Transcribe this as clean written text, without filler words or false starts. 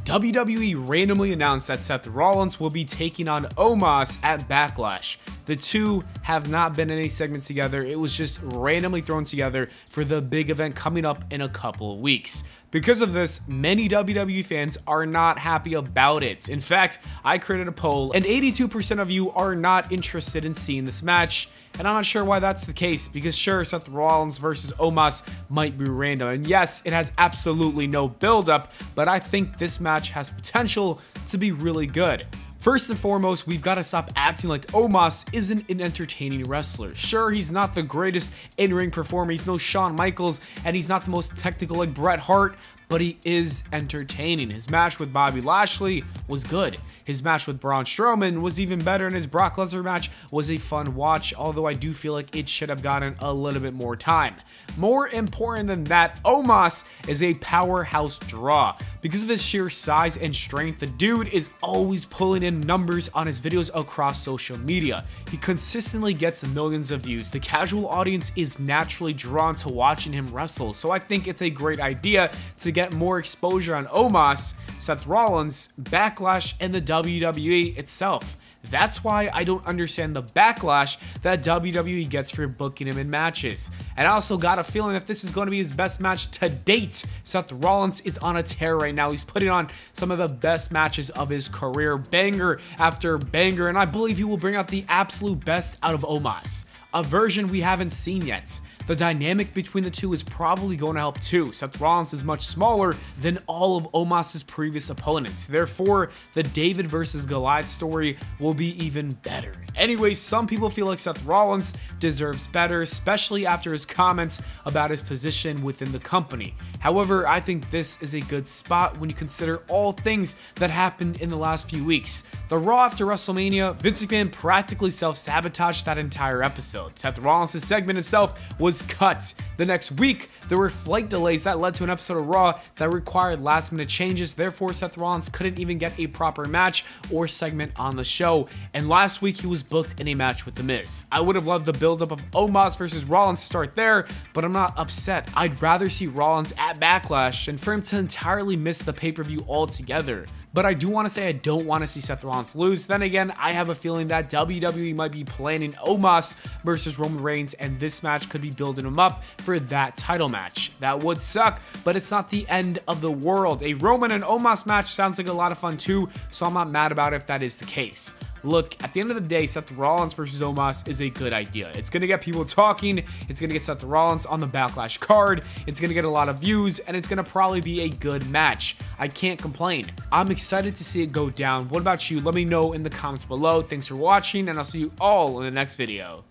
WWE randomly announced that Seth Rollins will be taking on Omos at Backlash. The two have not been in any segments together. It was just randomly thrown together for the big event coming up in a couple of weeks. Because of this, many WWE fans are not happy about it. In fact, I created a poll and 82% of you are not interested in seeing this match. And I'm not sure why that's the case, because sure, Seth Rollins versus Omos might be random. And yes, it has absolutely no build-up, but I think this match has potential to be really good. First and foremost, we've got to stop acting like Omos isn't an entertaining wrestler. Sure, he's not the greatest in-ring performer, he's no Shawn Michaels, and he's not the most technical like Bret Hart, but he is entertaining. His match with Bobby Lashley was good. His match with Braun Strowman was even better, and his Brock Lesnar match was a fun watch, although I do feel like it should have gotten a little bit more time. More important than that, Omos is a powerhouse draw. Because of his sheer size and strength, the dude is always pulling in numbers on his videos across social media. He consistently gets millions of views. The casual audience is naturally drawn to watching him wrestle, so I think it's a great idea to get more exposure on Omos, Seth Rollins, Backlash, and the WWE itself. That's why I don't understand the backlash that WWE gets for booking him in matches. And I also got a feeling that this is going to be his best match to date. Seth Rollins is on a tear right now. He's putting on some of the best matches of his career, banger after banger, and I believe he will bring out the absolute best out of Omos, a version we haven't seen yet. The dynamic between the two is probably going to help too. Seth Rollins is much smaller than all of Omos' previous opponents. Therefore, the David versus Goliath story will be even better. Anyways, some people feel like Seth Rollins deserves better, especially after his comments about his position within the company. However, I think this is a good spot when you consider all things that happened in the last few weeks. The Raw after WrestleMania, Vince McMahon practically self-sabotaged that entire episode. Seth Rollins' segment himself was cut. The next week, there were flight delays that led to an episode of Raw that required last-minute changes. Therefore, Seth Rollins couldn't even get a proper match or segment on the show. And last week, he was booked in a match with The Miz. I would have loved the buildup of Omos versus Rollins to start there, but I'm not upset. I'd rather see Rollins at Backlash than for him to entirely miss the pay-per-view altogether. But I do want to say I don't want to see Seth Rollins lose. Then again, I have a feeling that WWE might be planning Omos versus Roman Reigns, and this match could be building him up for that title match. That would suck, but it's not the end of the world. A Roman and Omos match sounds like a lot of fun too, so I'm not mad about it if that is the case. Look, at the end of the day, Seth Rollins versus Omos is a good idea. It's going to get people talking, it's going to get Seth Rollins on the Backlash card, it's going to get a lot of views, and it's going to probably be a good match. I can't complain. I'm excited to see it go down. What about you? Let me know in the comments below. Thanks for watching, and I'll see you all in the next video.